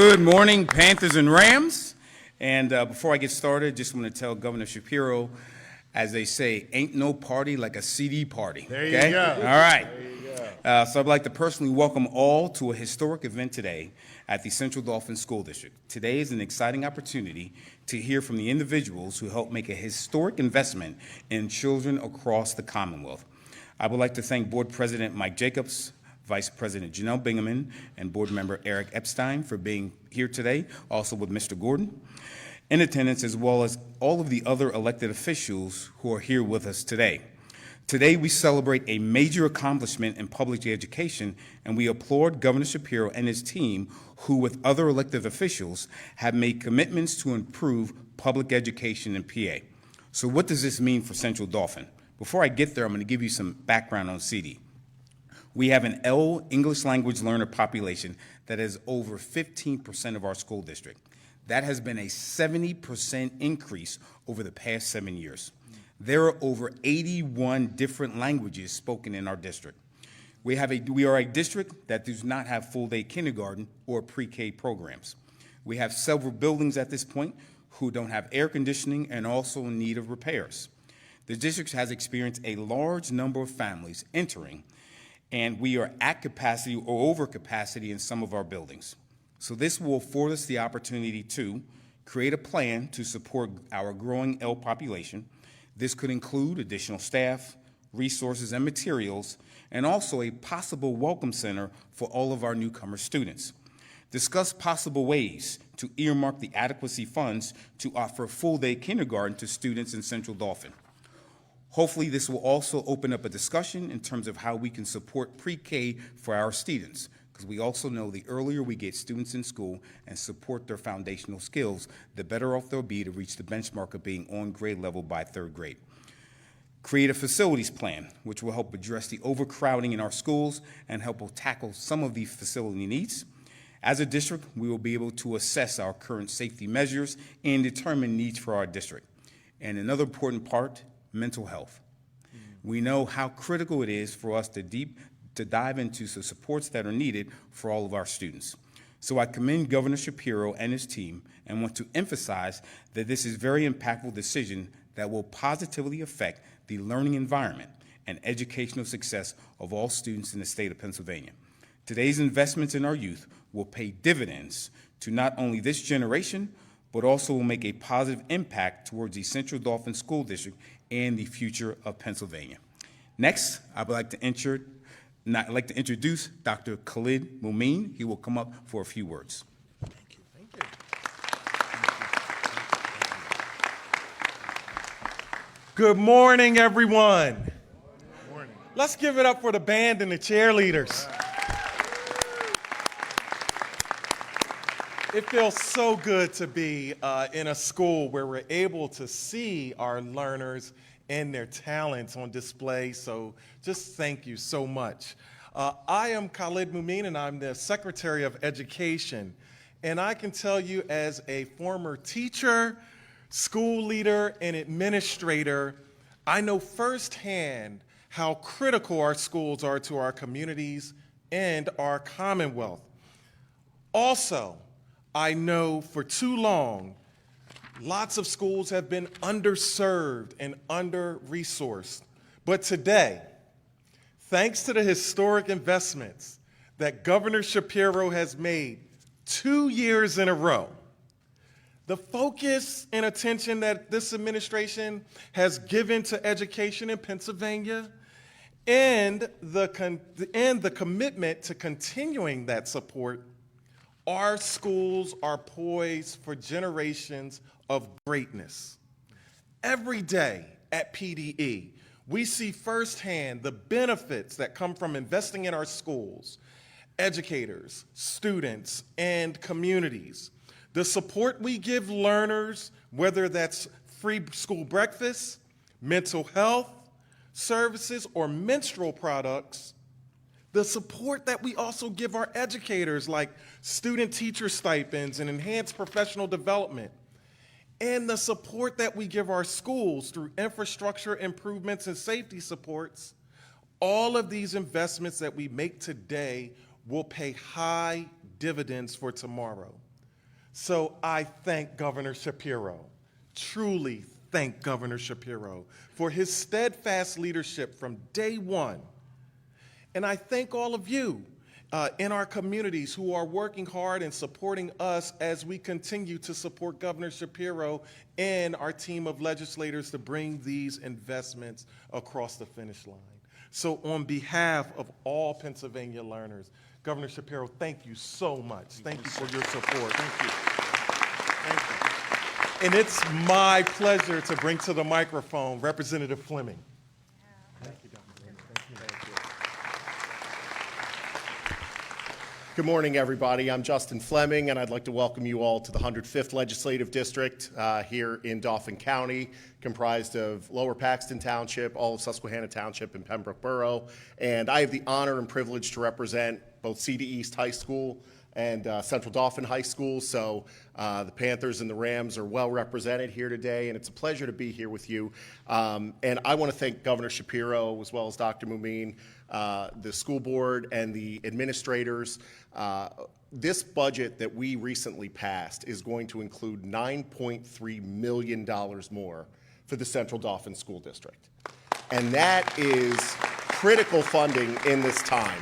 Good morning, Panthers and Rams. And before I get started, just want to tell Governor Shapiro, as they say, ain't no party like a CD party. There you go. All right. There you go. So I'd like to personally welcome all to a historic event today at the Central Dauphin School District. Today is an exciting opportunity to hear from the individuals who helped make a historic investment in children across the Commonwealth. I would like to thank Board President Mike Jacobs, Vice President Janelle Bingaman, and Board Member Eric Epstein for being here today, also with Mr. Gordon in attendance, as well as all of the other elected officials who are here with us today. Today, we celebrate a major accomplishment in public education, and we applaud Governor Shapiro and his team, who, with other elected officials, have made commitments to improve public education in PA. So what does this mean for Central Dauphin? Before I get there, I'm going to give you some background on CD. We have an L English language learner population that is over 15% of our school district. That has been a 70% increase over the past 7 years. There are over 81 different languages spoken in our district. We are a district that does not have full-day kindergarten or pre-K programs. We have several buildings at this point who don't have air conditioning and also in need of repairs. The district has experienced a large number of families entering, and we are at capacity or over capacity in some of our buildings. So this will afford us the opportunity to create a plan to support our growing L population. This could include additional staff, resources, and materials, and also a possible welcome center for all of our newcomer students. Discuss possible ways to earmark the adequacy funds to offer full-day kindergarten to students in Central Dauphin. Hopefully, this will also open up a discussion in terms of how we can support pre-K for our students, because we also know the earlier we get students in school and support their foundational skills, the better off they'll be to reach the benchmark of being on grade level by third grade. Create a facilities plan, which will help address the overcrowding in our schools and help tackle some of these facility needs. As a district, we will be able to assess our current safety measures and determine needs for our district. And another important part, mental health. We know how critical it is for us to dive into the supports that are needed for all of our students. So I commend Governor Shapiro and his team and want to emphasize that this is a very impactful decision that will positively affect the learning environment and educational success of all students in the state of Pennsylvania. Today's investments in our youth will pay dividends to not only this generation, but also will make a positive impact towards the Central Dauphin School District and the future of Pennsylvania. Next, I would like to introduce Dr. Khalid Mumeen. He will come up for a few words. Thank you. Thank you. Good morning, everyone. Good morning. Let's give it up for the band and the cheerleaders. It feels so good to be in a school where we're able to see our learners and their talents on display, so just thank you so much. I am Khalid Mumeen, and I'm the Secretary of Education, and I can tell you as a former teacher, school leader, and administrator, I know firsthand how critical our schools are to our communities and our Commonwealth. Also, I know for too long, lots of schools have been underserved and under-resourced. But today, thanks to the historic investments that Governor Shapiro has made 2 years in a row, the focus and attention that this administration has given to education in Pennsylvania, and the commitment to continuing that support, our schools are poised for generations of greatness. Every day at PDE, we see firsthand the benefits that come from investing in our schools, educators, students, and communities. The support we give learners, whether that's free school breakfast, mental health services, or menstrual products, the support that we also give our educators, like student teacher stipends and enhanced professional development, and the support that we give our schools through infrastructure improvements and safety supports, all of these investments that we make today will pay high dividends for tomorrow. So I thank Governor Shapiro, truly thank Governor Shapiro for his steadfast leadership from day one. And I thank all of you in our communities who are working hard and supporting us as we continue to support Governor Shapiro and our team of legislators to bring these investments across the finish line. So on behalf of all Pennsylvania learners, Governor Shapiro, thank you so much. Thank you for your support. Thank you. Thank you. And it's my pleasure to bring to the microphone Representative Fleming. Thank you, Dr. Thank you. Good morning, everybody. I'm Justin Fleming, and I'd like to welcome you all to the 105th Legislative District here in Dauphin County, comprised of Lower Paxton Township, all of Susquehanna Township, and Pembroke Borough. And I have the honor and privilege to represent both CD East High School and Central Dauphin High School. So the Panthers and the Rams are well represented here today, and it's a pleasure to be here with you. And I want to thank Governor Shapiro as well as Dr. Mumeen, the school board, and the administrators. This budget that we recently passed is going to include $9.3 million more for the Central Dauphin School District. And that is critical funding in this time.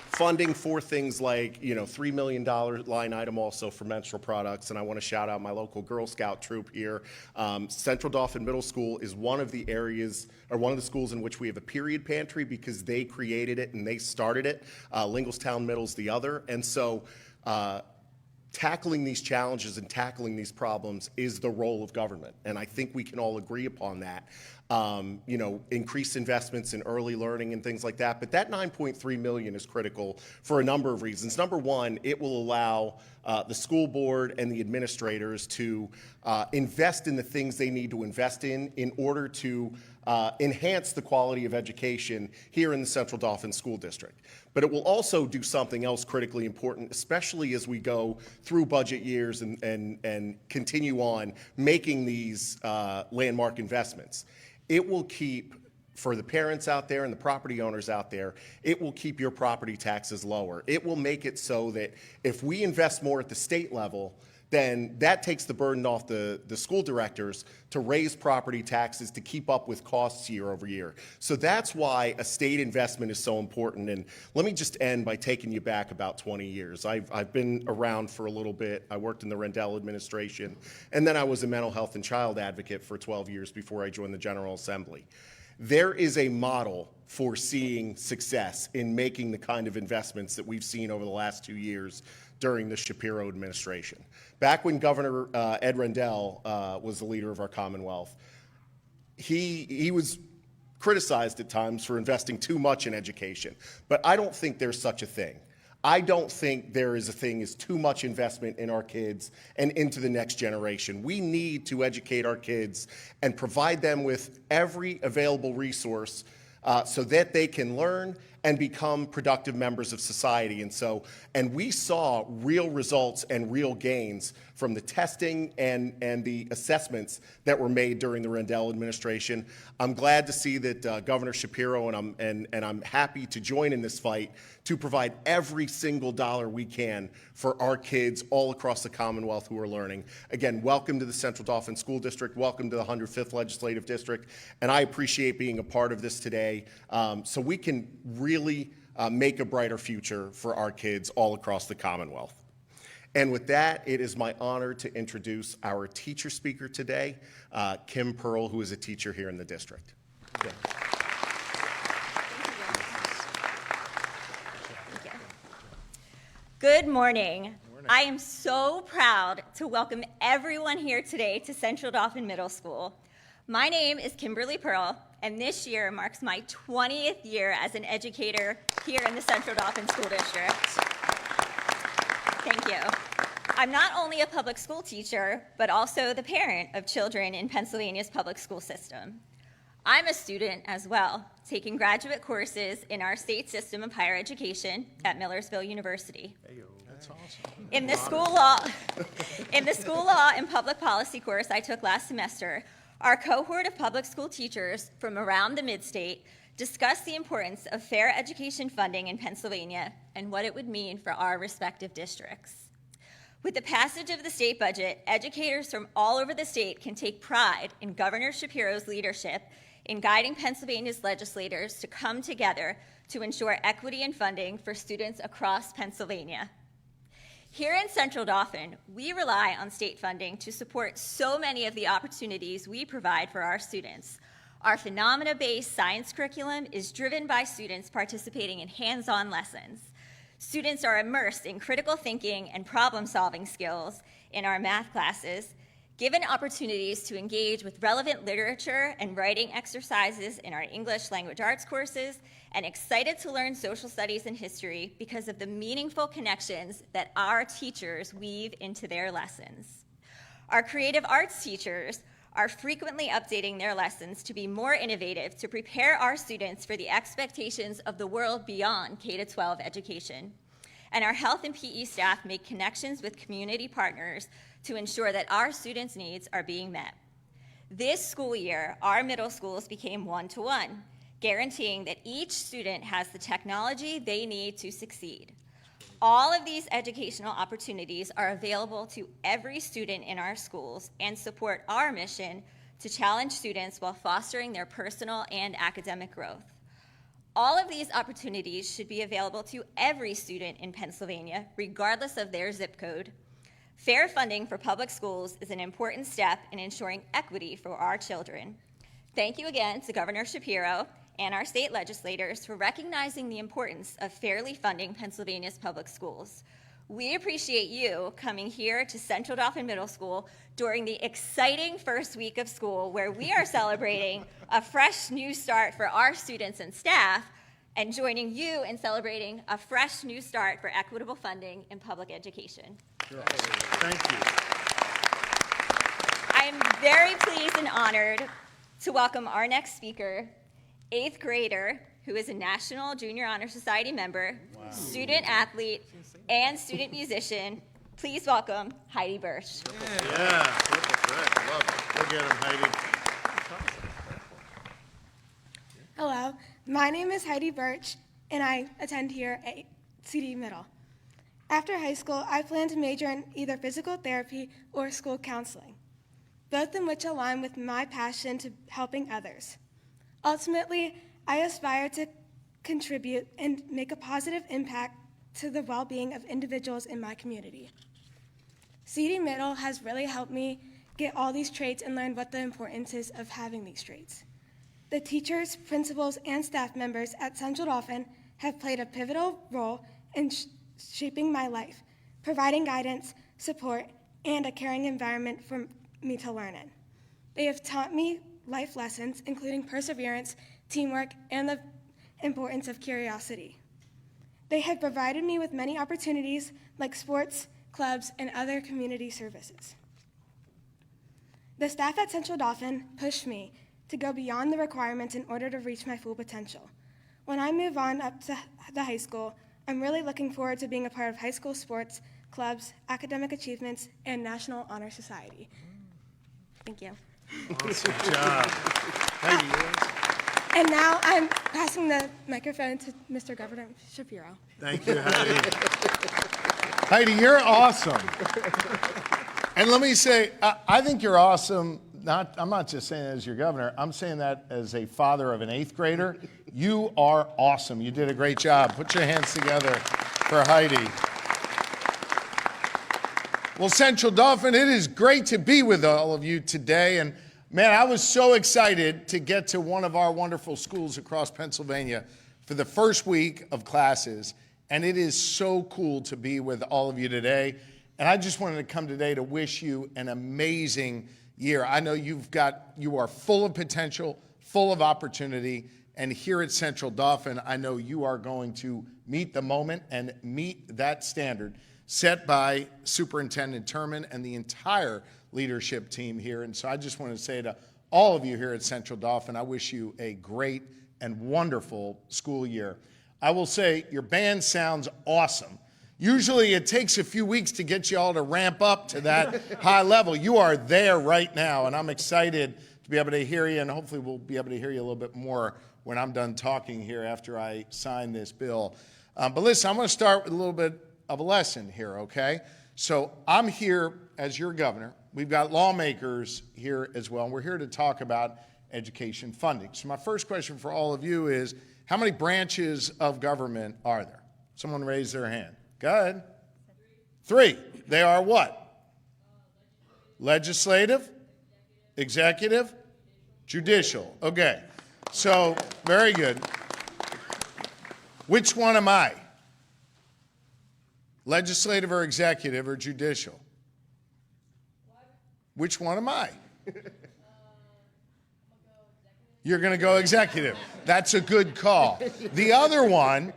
Funding for things like, $3 million line item also for menstrual products. And I want to shout out my local Girl Scout troop here. Central Dauphin Middle School is one of the areas, or one of the schools in which we have a period pantry because they created it and they started it. Lingelstown Middle's the other. And so tackling these challenges and tackling these problems is the role of government. And I think we can all agree upon that. Increased investments in early learning and things like that. But that $9.3 million is critical for a number of reasons. Number one, it will allow the school board and the administrators to invest in the things they need to invest in order to enhance the quality of education here in the Central Dauphin School District. But it will also do something else critically important, especially as we go through budget years and continue on making these landmark investments. It will keep, for the parents out there and the property owners out there, it will keep your property taxes lower. It will make it so that if we invest more at the state level, then that takes the burden off the school directors to raise property taxes to keep up with costs year over year. So that's why a state investment is so important. And let me just end by taking you back about 20 years. I've been around for a little bit. I worked in the Rendell administration, and then I was a mental health and child advocate for 12 years before I joined the General Assembly. There is a model for seeing success in making the kind of investments that we've seen over the last 2 years during the Shapiro administration. Back when Governor Ed Rendell was the leader of our Commonwealth, he was criticized at times for investing too much in education. But I don't think there's such a thing. I don't think there is a thing as too much investment in our kids and into the next generation. We need to educate our kids and provide them with every available resource so that they can learn and become productive members of society. And we saw real results and real gains from the testing and the assessments that were made during the Rendell administration. I'm glad to see that Governor Shapiro and I'm happy to join in this fight to provide every single dollar we can for our kids all across the Commonwealth who are learning. Again, welcome to the Central Dauphin School District. Welcome to the 105th Legislative District. And I appreciate being a part of this today so we can really make a brighter future for our kids all across the Commonwealth. And with that, it is my honor to introduce our teacher speaker today, Kim Pearl, who is a teacher here in the district. Kim. Good morning. I am so proud to welcome everyone here today to Central Dauphin Middle School. My name is Kimberly Pearl, and this year marks my 20th year as an educator here in the Central Dauphin School District. Thank you. I'm not only a public school teacher, but also the parent of children in Pennsylvania's public school system. I'm a student as well, taking graduate courses in our state system of higher education at Millersville University. That's awesome. In the school law and public policy course I took last semester, our cohort of public school teachers from around the mid-state discussed the importance of fair education funding in Pennsylvania and what it would mean for our respective districts. With the passage of the state budget, educators from all over the state can take pride in Governor Shapiro's leadership in guiding Pennsylvania's legislators to come together to ensure equity in funding for students across Pennsylvania. Here in Central Dauphin, we rely on state funding to support so many of the opportunities we provide for our students. Our phenomena-based science curriculum is driven by students participating in hands-on lessons. Students are immersed in critical thinking and problem-solving skills in our math classes, given opportunities to engage with relevant literature and writing exercises in our English language arts courses, and excited to learn social studies and history because of the meaningful connections that our teachers weave into their lessons. Our creative arts teachers are frequently updating their lessons to be more innovative to prepare our students for the expectations of the world beyond K-12 education. And our health and PE staff make connections with community partners to ensure that our students' needs are being met. This school year, our middle schools became one-to-one, guaranteeing that each student has the technology they need to succeed. All of these educational opportunities are available to every student in our schools and support our mission to challenge students while fostering their personal and academic growth. All of these opportunities should be available to every student in Pennsylvania, regardless of their zip code. Fair funding for public schools is an important step in ensuring equity for our children. Thank you again to Governor Shapiro and our state legislators for recognizing the importance of fairly funding Pennsylvania's public schools. We appreciate you coming here to Central Dauphin Middle School during the exciting first week of school where we are celebrating a fresh new start for our students and staff and joining you in celebrating a fresh new start for equitable funding in public education. Sure. Thank you. I am very pleased and honored to welcome our next speaker, 8th grader, who is a National Junior Honor Society member, student athlete, and student musician. Please welcome Heidi Bur. Yeah, good. Love it. Look at him, Heidi. Hello, my name is Heidi Birch, and I attend here at CD Middle. After high school, I plan to major in either physical therapy or school counseling, both in which align with my passion to helping others. Ultimately, I aspire to contribute and make a positive impact to the well-being of individuals in my community. CD Middle has really helped me get all these traits and learn what the importance is of having these traits. The teachers, principals, and staff members at Central Dauphin have played a pivotal role in shaping my life, providing guidance, support, and a caring environment for me to learn in. They have taught me life lessons, including perseverance, teamwork, and the importance of curiosity. They have provided me with many opportunities like sports, clubs, and other community services. The staff at Central Dauphin pushed me to go beyond the requirements in order to reach my full potential. When I move on up to the high school, I'm really looking forward to being a part of high school sports, clubs, academic achievements, and National Honor Society. Thank you. Awesome job. Heidi, yours? And now I'm passing the microphone to Mr. Governor Shapiro. Thank you, Heidi. Heidi, you're awesome. And let me say, I think you're awesome. I'm not just saying that as your governor. I'm saying that as a father of an 8th grader. You are awesome. You did a great job. Put your hands together for Heidi. Well, Central Dauphin, it is great to be with all of you today. And man, I was so excited to get to one of our wonderful schools across Pennsylvania for the first week of classes. And it is so cool to be with all of you today. And I just wanted to come today to wish you an amazing year. I know you are full of potential, full of opportunity. And here at Central Dauphin, I know you are going to meet the moment and meet that standard set by Superintendent Turman and the entire leadership team here. And so I just want to say to all of you here at Central Dauphin, I wish you a great and wonderful school year. I will say your band sounds awesome. Usually it takes a few weeks to get you all to ramp up to that high level. You are there right now, and I'm excited to be able to hear you, and hopefully we'll be able to hear you a little bit more when I'm done talking here after I sign this bill. But listen, I'm going to start with a little bit of a lesson here, okay? So I'm here as your governor. We've got lawmakers here as well, and we're here to talk about education funding. So my first question for all of you is, how many branches of government are there? Someone raise their hand. Go ahead. Three. They are what? Legislative, executive, judicial. Okay. So, very good. Which one am I? Legislative or executive or judicial? Which one am I? You're going to go executive. That's a good call. The other one,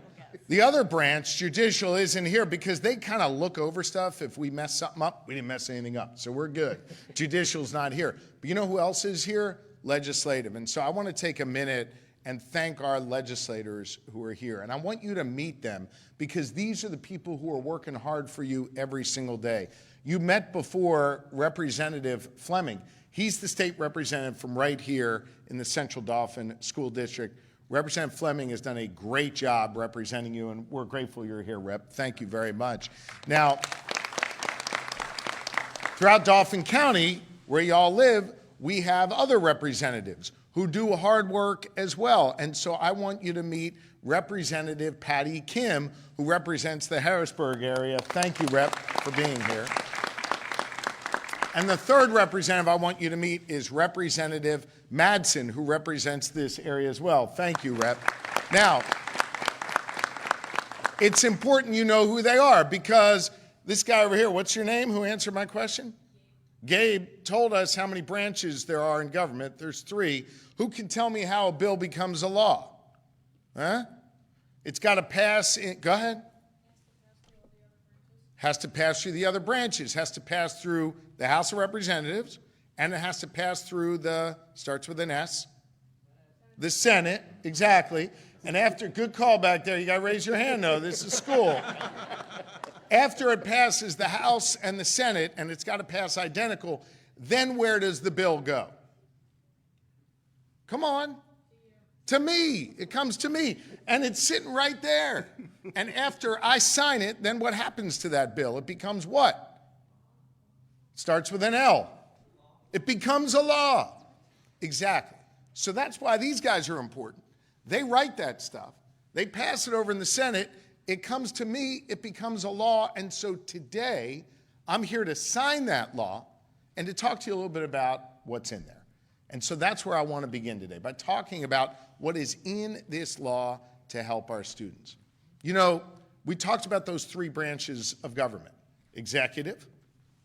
the other branch, judicial, isn't here because they kind of look over stuff. If we mess something up, we didn't mess anything up, so we're good. Judicial's not here. But you know who else is here? Legislative. And so I want to take a minute and thank our legislators who are here. And I want you to meet them because these are the people who are working hard for you every single day. You met before Representative Fleming. He's the state representative from right here in the Central Dauphin School District. Representative Fleming has done a great job representing you, and we're grateful you're here, Rep. Thank you very much. Now, throughout Dauphin County, where y'all live, we have other representatives who do hard work as well. And so I want you to meet Representative Patty Kim, who represents the Harrisburg area. Thank you, Rep, for being here. And the third representative I want you to meet is Representative Madsen, who represents this area as well. Thank you, Rep. Now, it's important you know who they are because this guy over here, what's your name? Who answered my question? Gabe told us how many branches there are in government. There's 3. Who can tell me how a bill becomes a law? Huh? It's got to pass in, go ahead. Has to pass through the other branches, has to pass through the House of Representatives, and it has to pass through the, starts with an S, the Senate, exactly. And after, good call back there, you got to raise your hand though, this is school. After it passes the House and the Senate, and it's got to pass identical, then where does the bill go? Come on. To me. It comes to me. And it's sitting right there. And after I sign it, then what happens to that bill? It becomes what? Starts with an L. It becomes a law. Exactly. So that's why these guys are important. They write that stuff. They pass it over in the Senate. It comes to me. It becomes a law. And so today, I'm here to sign that law and to talk to you a little bit about what's in there. And so that's where I want to begin today, by talking about what is in this law to help our students. You know, we talked about those 3 branches of government: executive,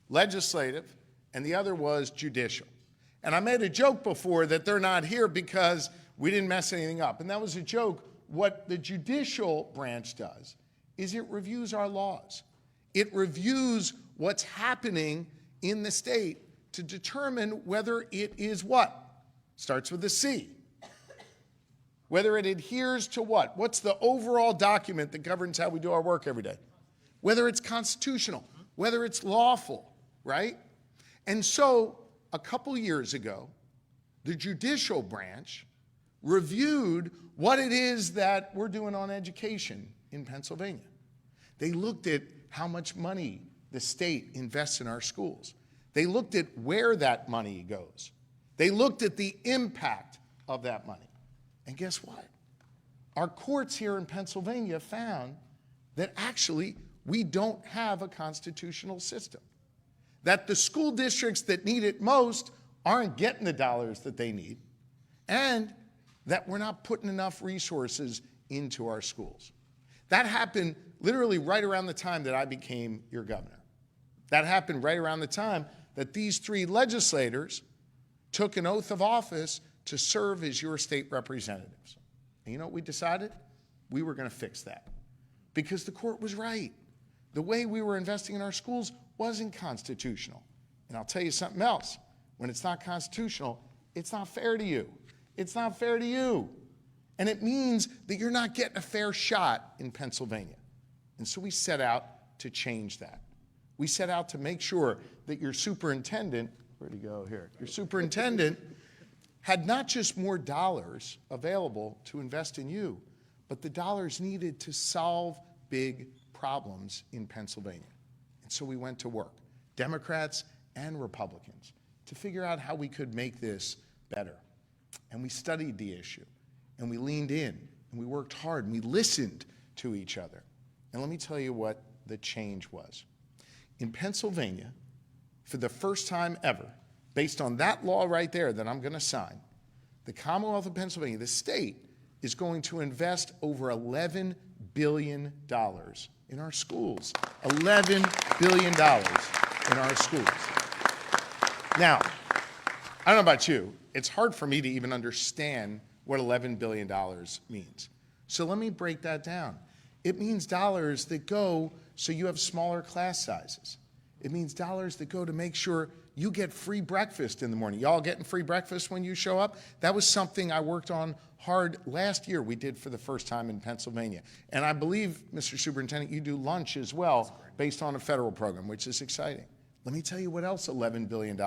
legislative, and the other was judicial. And I made a joke before that they're not here because we didn't mess anything up. And that was a joke. What the judicial branch does is it reviews our laws. It reviews what's happening in the state to determine whether it is what? Starts with a C. Whether it adheres to what? What's the overall document that governs how we do our work every day? Whether it's constitutional, whether it's lawful, right? And so a couple years ago, the judicial branch reviewed what it is that we're doing on education in Pennsylvania. They looked at how much money the state invests in our schools. They looked at where that money goes. They looked at the impact of that money. And guess what? Our courts here in Pennsylvania found that actually we don't have a constitutional system. That the school districts that need it most aren't getting the dollars that they need, and that we're not putting enough resources into our schools. That happened literally right around the time that I became your governor. That happened right around the time that these 3 legislators took an oath of office to serve as your state representatives. And you know what we decided? We were going to fix that because the court was right. The way we were investing in our schools wasn't constitutional. And I'll tell you something else. When it's not constitutional, it's not fair to you. It's not fair to you. And it means that you're not getting a fair shot in Pennsylvania. And so we set out to change that. We set out to make sure that your superintendent, where'd he go here? Your superintendent had not just more dollars available to invest in you, but the dollars needed to solve big problems in Pennsylvania. And so we went to work, Democrats and Republicans, to figure out how we could make this better. And we studied the issue, and we leaned in, and we worked hard, and we listened to each other. And let me tell you what the change was. In Pennsylvania, for the first time ever, based on that law right there that I'm going to sign, the Commonwealth of Pennsylvania, the state, is going to invest over $11 billion in our schools. $11 billion in our schools. Now, I don't know about you, it's hard for me to even understand what $11 billion means. So let me break that down. It means dollars that go so you have smaller class sizes. It means dollars that go to make sure you get free breakfast in the morning. Y'all getting free breakfast when you show up? That was something I worked on hard last year. We did for the first time in Pennsylvania. And I believe, Mr. Superintendent, you do lunch as well based on a federal program, which is exciting. Let me tell you what else $11 billion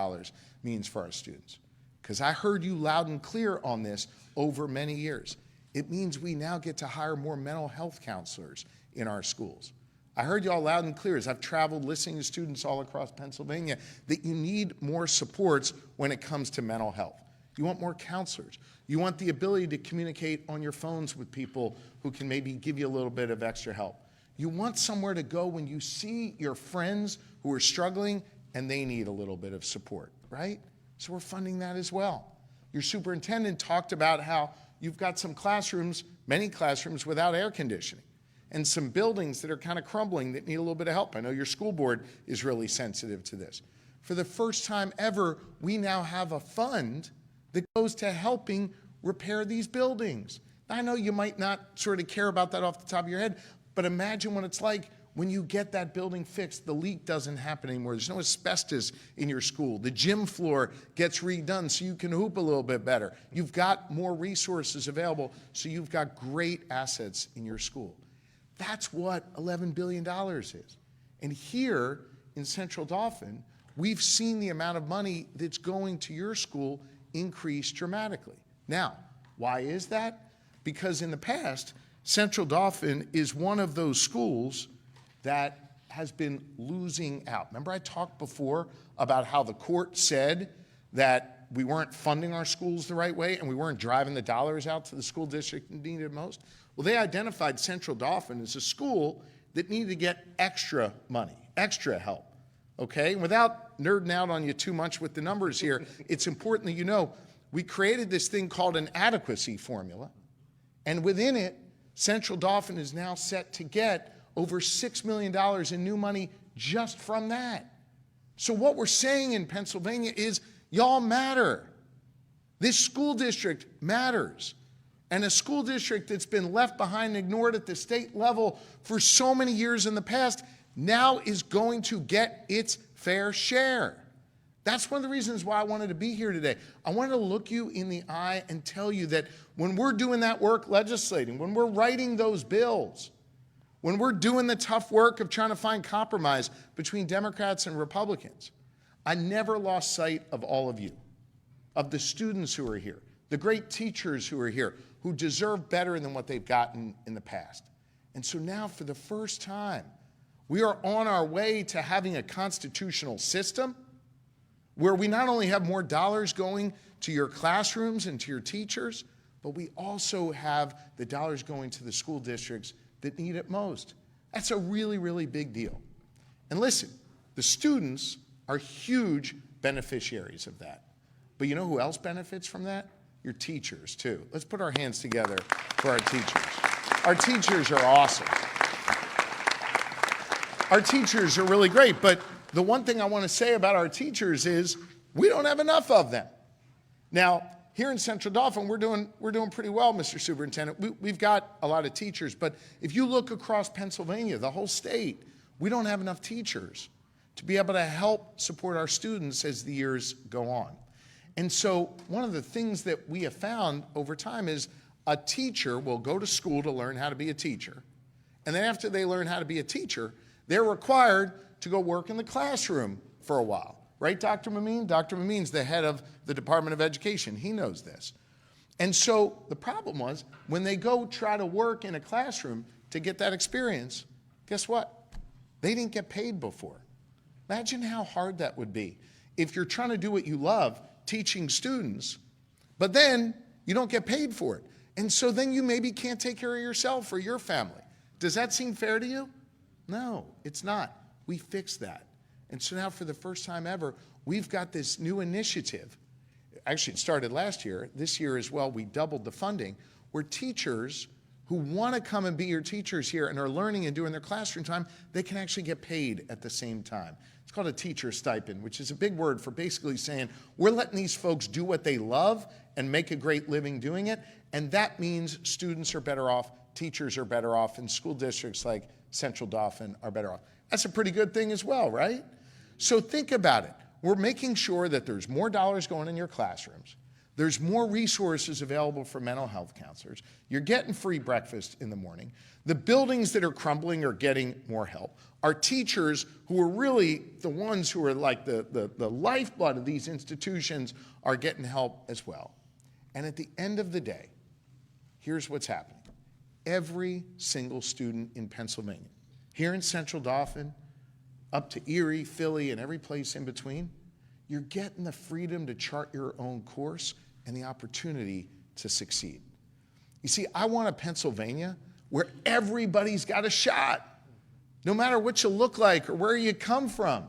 means for our students. Because I heard you loud and clear on this over many years. It means we now get to hire more mental health counselors in our schools. I heard y'all loud and clear as I've traveled listening to students all across Pennsylvania that you need more supports when it comes to mental health. You want more counselors. You want the ability to communicate on your phones with people who can maybe give you a little bit of extra help. You want somewhere to go when you see your friends who are struggling and they need a little bit of support, right? So we're funding that as well. Your superintendent talked about how you've got some classrooms, many classrooms without air conditioning, and some buildings that are kind of crumbling that need a little bit of help. I know your school board is really sensitive to this. For the first time ever, we now have a fund that goes to helping repair these buildings. I know you might not sort of care about that off the top of your head, but imagine what it's like when you get that building fixed, the leak doesn't happen anymore. There's no asbestos in your school. The gym floor gets redone so you can hoop a little bit better. You've got more resources available, so you've got great assets in your school. That's what $11 billion is. And here in Central Dauphin, we've seen the amount of money that's going to your school increase dramatically. Now, why is that? Because in the past, Central Dauphin is one of those schools that has been losing out. Remember I talked before about how the court said that we weren't funding our schools the right way and we weren't driving the dollars out to the school district that needed it most? Well, they identified Central Dauphin as a school that needed to get extra money, extra help, okay? And without nerding out on you too much with the numbers here, it's important that you know we created this thing called an adequacy formula, and within it, Central Dauphin is now set to get over $6 million in new money just from that. So what we're saying in Pennsylvania is, y'all matter. This school district matters. And a school district that's been left behind and ignored at the state level for so many years in the past now is going to get its fair share. That's one of the reasons why I wanted to be here today. I wanted to look you in the eye and tell you that when we're doing that work legislating, when we're writing those bills, when we're doing the tough work of trying to find compromise between Democrats and Republicans, I never lost sight of all of you, of the students who are here, the great teachers who are here, who deserve better than what they've gotten in the past. And so now, for the first time, we are on our way to having a constitutional system where we not only have more dollars going to your classrooms and to your teachers, but we also have the dollars going to the school districts that need it most. That's a really, really big deal. And listen, the students are huge beneficiaries of that. But you know who else benefits from that? Your teachers, too. Let's put our hands together for our teachers. Our teachers are awesome. Our teachers are really great, but the one thing I want to say about our teachers is we don't have enough of them. Now, here in Central Dauphin, we're doing pretty well, Mr. Superintendent. We've got a lot of teachers, but if you look across Pennsylvania, the whole state, we don't have enough teachers to be able to help support our students as the years go on. And so one of the things that we have found over time is a teacher will go to school to learn how to be a teacher. And then after they learn how to be a teacher, they're required to go work in the classroom for a while. Right, Dr. Mameen? Dr. Mameen's the head of the Department of Education. He knows this. And so the problem was when they go try to work in a classroom to get that experience, guess what? They didn't get paid before. Imagine how hard that would be if you're trying to do what you love, teaching students, but then you don't get paid for it. And so then you maybe can't take care of yourself or your family. Does that seem fair to you? No, it's not. We fixed that. And so now for the first time ever, we've got this new initiative. Actually, it started last year. This year as well, we doubled the funding, where teachers who want to come and be your teachers here and are learning and doing their classroom time, they can actually get paid at the same time. It's called a teacher stipend, which is a big word for basically saying we're letting these folks do what they love and make a great living doing it, and that means students are better off, teachers are better off, and school districts like Central Dauphin are better off. That's a pretty good thing as well, right? So think about it. We're making sure that there's more dollars going in your classrooms. There's more resources available for mental health counselors. You're getting free breakfast in the morning. The buildings that are crumbling are getting more help. Our teachers, who are really the ones who are like the lifeblood of these institutions, are getting help as well. And at the end of the day, here's what's happening. Every single student in Pennsylvania, here in Central Dauphin, up to Erie, Philly, and every place in between, you're getting the freedom to chart your own course and the opportunity to succeed. You see, I want a Pennsylvania where everybody's got a shot, no matter what you look like or where you come from.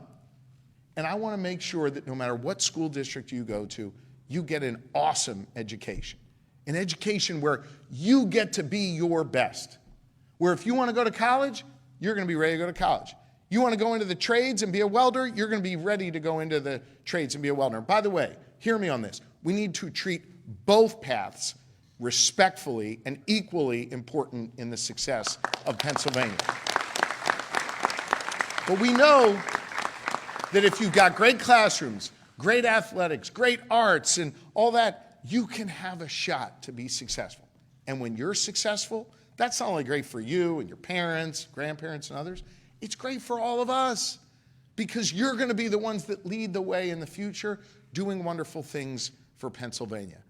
And I want to make sure that no matter what school district you go to, you get an awesome education. An education where you get to be your best. Where if you want to go to college, you're going to be ready to go to college. You want to go into the trades and be a welder, you're going to be ready to go into the trades and be a welder. By the way, hear me on this. We need to treat both paths respectfully and equally important in the success of Pennsylvania. But we know that if you've got great classrooms, great athletics, great arts, and all that, you can have a shot to be successful. And when you're successful, that's not only great for you and your parents, grandparents, and others, it's great for all of us because you're going to be the ones that lead the way in the future doing wonderful things for Pennsylvania.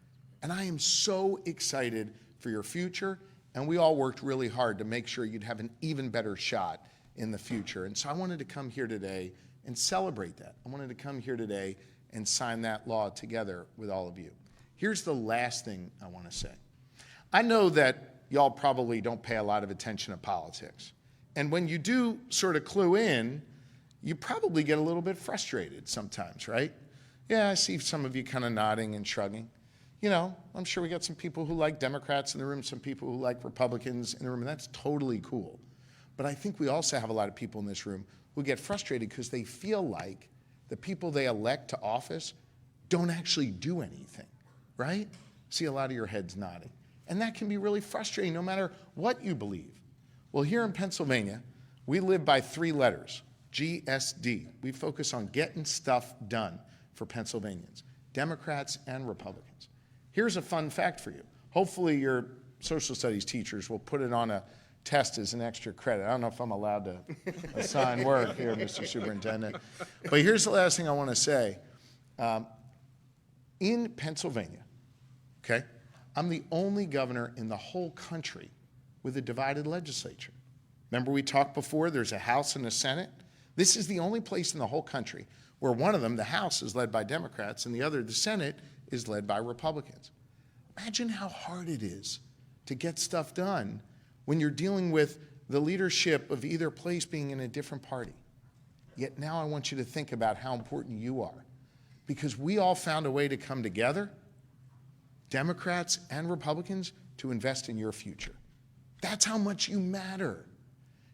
And I am so excited for your future, and we all worked really hard to make sure you'd have an even better shot in the future. And so I wanted to come here today and celebrate that. I wanted to come here today and sign that law together with all of you. Here's the last thing I want to say. I know that y'all probably don't pay a lot of attention to politics. And when you do sort of clue in, you probably get a little bit frustrated sometimes, right? Yeah, I see some of you kind of nodding and shrugging. You know, I'm sure we got some people who like Democrats in the room, some people who like Republicans in the room, and that's totally cool. But I think we also have a lot of people in this room who get frustrated because they feel like the people they elect to office don't actually do anything, right? See a lot of your heads nodding. And that can be really frustrating no matter what you believe. Well, here in Pennsylvania, we live by 3 letters, GSD. We focus on getting stuff done for Pennsylvanians, Democrats and Republicans. Here's a fun fact for you. Hopefully your social studies teachers will put it on a test as an extra credit. I don't know if I'm allowed to assign work here, Mr. Superintendent. But here's the last thing I want to say. In Pennsylvania, okay, I'm the only governor in the whole country with a divided legislature. Remember we talked before, there's a House and a Senate? This is the only place in the whole country where one of them, the House, is led by Democrats and the other, the Senate, is led by Republicans. Imagine how hard it is to get stuff done when you're dealing with the leadership of either place being in a different party. Yet now I want you to think about how important you are, because we all found a way to come together, Democrats and Republicans, to invest in your future. That's how much you matter.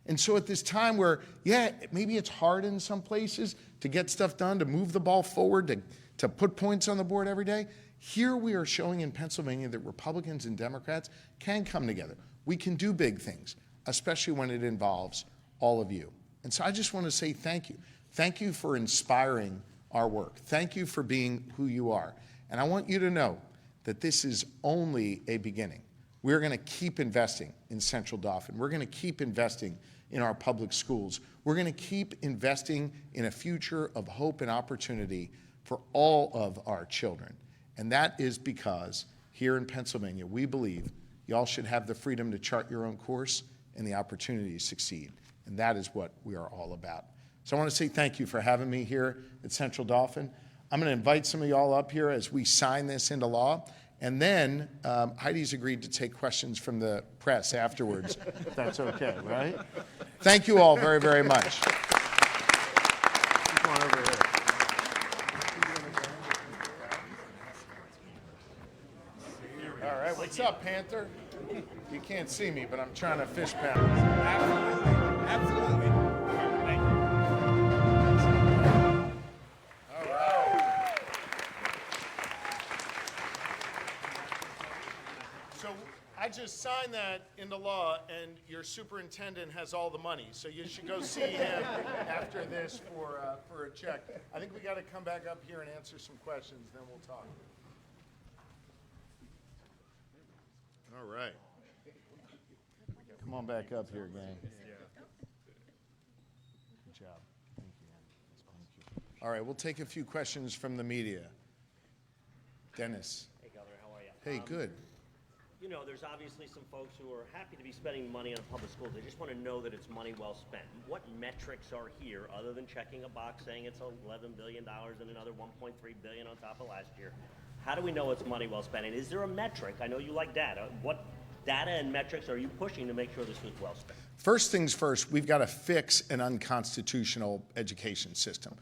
And so at this time where, yeah, maybe it's hard in some places to get stuff done, to move the ball forward, to put points on the board every day, here we are showing in Pennsylvania that Republicans and Democrats can come together. We can do big things, especially when it involves all of you. And so I just want to say thank you. Thank you for inspiring our work. Thank you for being who you are. And I want you to know that this is only a beginning. We're going to keep investing in Central Dauphin. We're going to keep investing in our public schools. We're going to keep investing in a future of hope and opportunity for all of our children. And that is because here in Pennsylvania, we believe y'all should have the freedom to chart your own course and the opportunity to succeed. And that is what we are all about. So I want to say thank you for having me here at Central Dauphin. I'm going to invite some of y'all up here as we sign this into law. And then Heidi's agreed to take questions from the press afterwards, if that's okay, right? Thank you all very, very much. Come on over here. All right, what's up, Panther? You can't see me, but I'm trying to fish pound. Absolutely. Absolutely. Thank you. All right. So I just signed that into law, and your superintendent has all the money. So you should go see him after this for a check. I think we got to come back up here and answer some questions, then we'll talk. All right. Come on back up here, gang. Good job. Thank you. Thank you. All right, we'll take a few questions from the media. Dennis. Hey, Governor, how are you? Hey, good. You know, there's obviously some folks who are happy to be spending money on public schools. They just want to know that it's money well spent. What metrics are here, other than checking a box saying it's $11 billion and another $1.3 billion on top of last year? How do we know it's money well spent? And is there a metric? I know you like data. What data and metrics are you pushing to make sure this is well spent? First things first, we've got to fix an unconstitutional education system.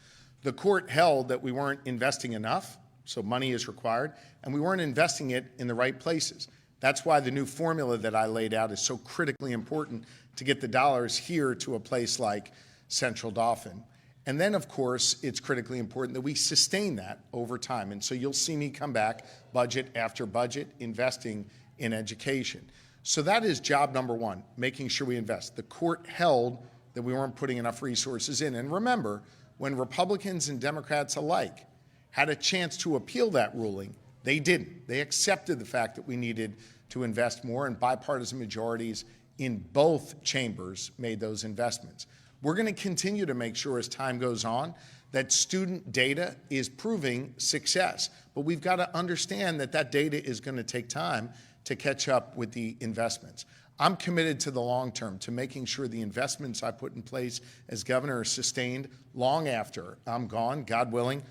The court held that we weren't investing enough, so money is required, and we weren't investing it in the right places. That's why the new formula that I laid out is so critically important to get the dollars here to a place like Central Dauphin. And then, of course, it's critically important that we sustain that over time. And so you'll see me come back budget after budget investing in education. So that is job number one, making sure we invest. The court held that we weren't putting enough resources in. And remember, when Republicans and Democrats alike had a chance to appeal that ruling, they didn't. They accepted the fact that we needed to invest more, and bipartisan majorities in both chambers made those investments. We're going to continue to make sure as time goes on that student data is proving success. But we've got to understand that that data is going to take time to catch up with the investments. I'm committed to the long term, to making sure the investments I put in place as governor are sustained long after I'm gone, God willing,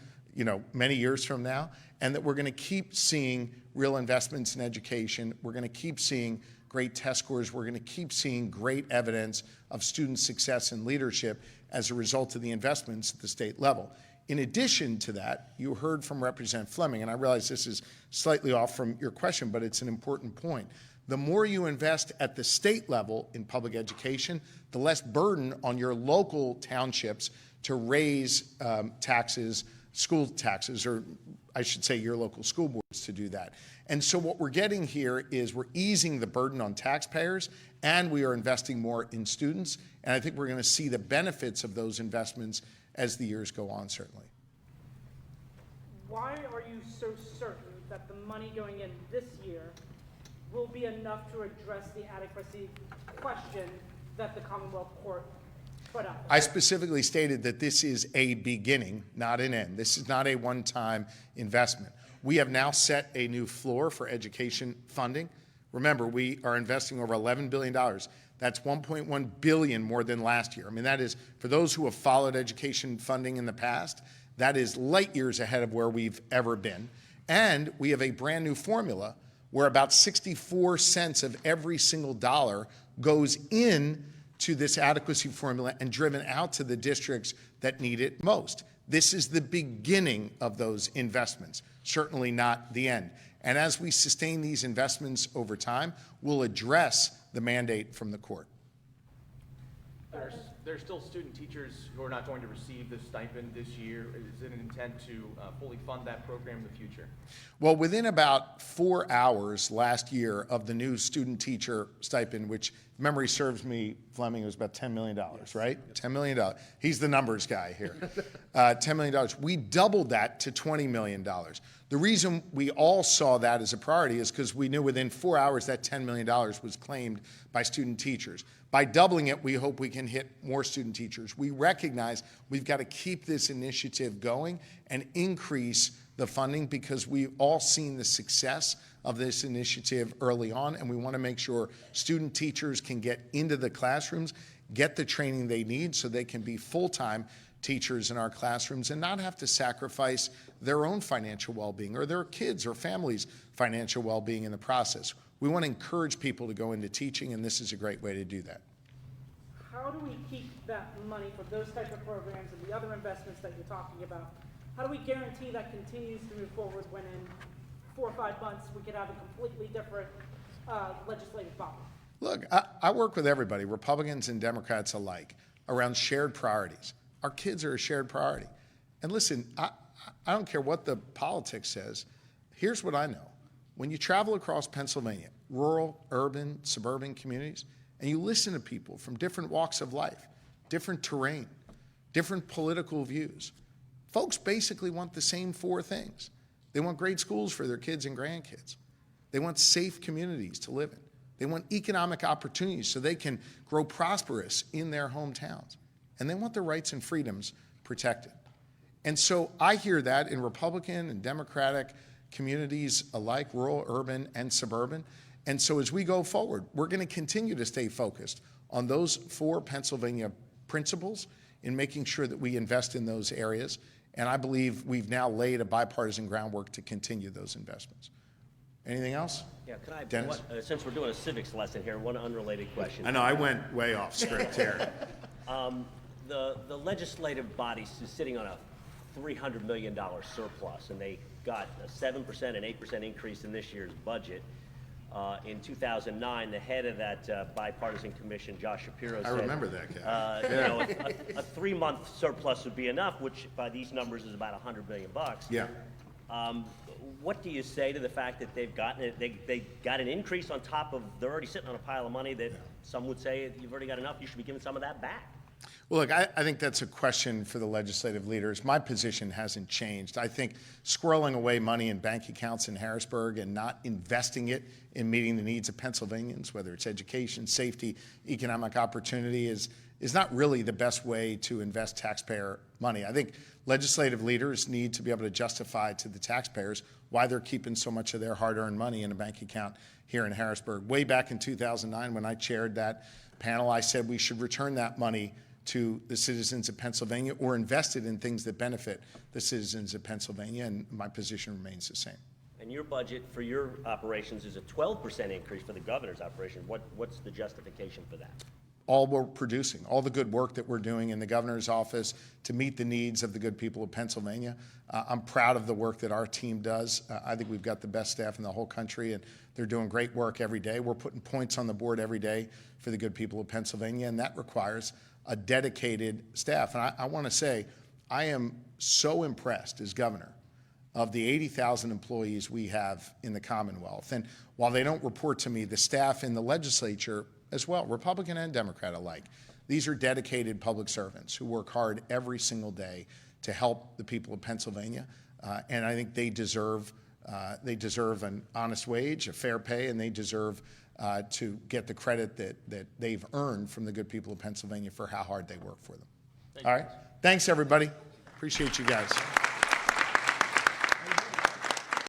many years from now, and that we're going to keep seeing real investments in education. We're going to keep seeing great test scores. We're going to keep seeing great evidence of student success and leadership as a result of the investments at the state level. In addition to that, you heard from Representative Fleming, and I realize this is slightly off from your question, but it's an important point. The more you invest at the state level in public education, the less burden on your local townships to raise taxes, school taxes, or I should say your local school boards to do that. And so what we're getting here is we're easing the burden on taxpayers, and we are investing more in students. And I think we're going to see the benefits of those investments as the years go on, certainly. Why are you so certain that the money going in this year will be enough to address the adequacy question that the Commonwealth Court put up? I specifically stated that this is a beginning, not an end. This is not a one-time investment. We have now set a new floor for education funding. Remember, we are investing over $11 billion. That's $1.1 billion more than last year. I mean, that is, for those who have followed education funding in the past, that is light years ahead of where we've ever been. And we have a brand new formula where about 64 cents of every single dollar goes in to this adequacy formula and driven out to the districts that need it most. This is the beginning of those investments, certainly not the end. And as we sustain these investments over time, we'll address the mandate from the court. There's still student teachers who are not going to receive this stipend this year. Is it an intent to fully fund that program in the future? Well, within about 4 hours last year of the new student teacher stipend, which if memory serves me, Fleming, it was about $10 million, right? Yes. $10 million. He's the numbers guy here. $10 million. We doubled that to $20 million. The reason we all saw that as a priority is because we knew within 4 hours that $10 million was claimed by student teachers. By doubling it, we hope we can hit more student teachers. We recognize we've got to keep this initiative going and increase the funding because we've all seen the success of this initiative early on, and we want to make sure student teachers can get into the classrooms, get the training they need so they can be full-time teachers in our classrooms and not have to sacrifice their own financial well-being or their kids' or families' financial well-being in the process. We want to encourage people to go into teaching, and this is a great way to do that. How do we keep that money for those type of programs and the other investments that you're talking about? How do we guarantee that continues to move forward when in 4 or 5 months we could have a completely different legislative body? Look, I work with everybody, Republicans and Democrats alike, around shared priorities. Our kids are a shared priority. And listen, I don't care what the politics says. Here's what I know. When you travel across Pennsylvania, rural, urban, suburban communities, and you listen to people from different walks of life, different terrain, different political views, folks basically want the same 4 things. They want great schools for their kids and grandkids. They want safe communities to live in. They want economic opportunities so they can grow prosperous in their hometowns. And they want their rights and freedoms protected. And so I hear that in Republican and Democratic communities alike, rural, urban, and suburban. And so as we go forward, we're going to continue to stay focused on those 4 Pennsylvania principles in making sure that we invest in those areas. And I believe we've now laid a bipartisan groundwork to continue those investments. Anything else? Yeah, can I, Dennis? since we're doing a civics lesson here, one unrelated question. I know, I went way off script here. The legislative body is sitting on a $300 million surplus, and they got a 7% and 8% increase in this year's budget. In 2009, the head of that bipartisan commission, Josh Shapiro, said, I remember that guy. you know, a 3-month surplus would be enough, which by these numbers is about $100 million. Yeah. What do you say to the fact that they've gotten it, they got an increase on top of, they're already sitting on a pile of money that some would say you've already got enough, you should be giving some of that back? Well, look, I think that's a question for the legislative leaders. My position hasn't changed. I think squirreling away money in bank accounts in Harrisburg and not investing it in meeting the needs of Pennsylvanians, whether it's education, safety, economic opportunity, is not really the best way to invest taxpayer money. I think legislative leaders need to be able to justify to the taxpayers why they're keeping so much of their hard-earned money in a bank account here in Harrisburg. Way back in 2009, when I chaired that panel, I said we should return that money to the citizens of Pennsylvania or invest it in things that benefit the citizens of Pennsylvania, and my position remains the same. And your budget for your operations is a 12% increase for the governor's operation. What's the justification for that? All we're producing, all the good work that we're doing in the governor's office to meet the needs of the good people of Pennsylvania. I'm proud of the work that our team does. I think we've got the best staff in the whole country, and they're doing great work every day. We're putting points on the board every day for the good people of Pennsylvania, and that requires a dedicated staff. And I want to say, I am so impressed as governor of the 80,000 employees we have in the Commonwealth. And while they don't report to me, the staff in the legislature as well, Republican and Democrat alike, these are dedicated public servants who work hard every single day to help the people of Pennsylvania. And I think they deserve an honest wage, a fair pay, and they deserve to get the credit that they've earned from the good people of Pennsylvania for how hard they work for them. All right? Thanks, everybody. Appreciate you guys.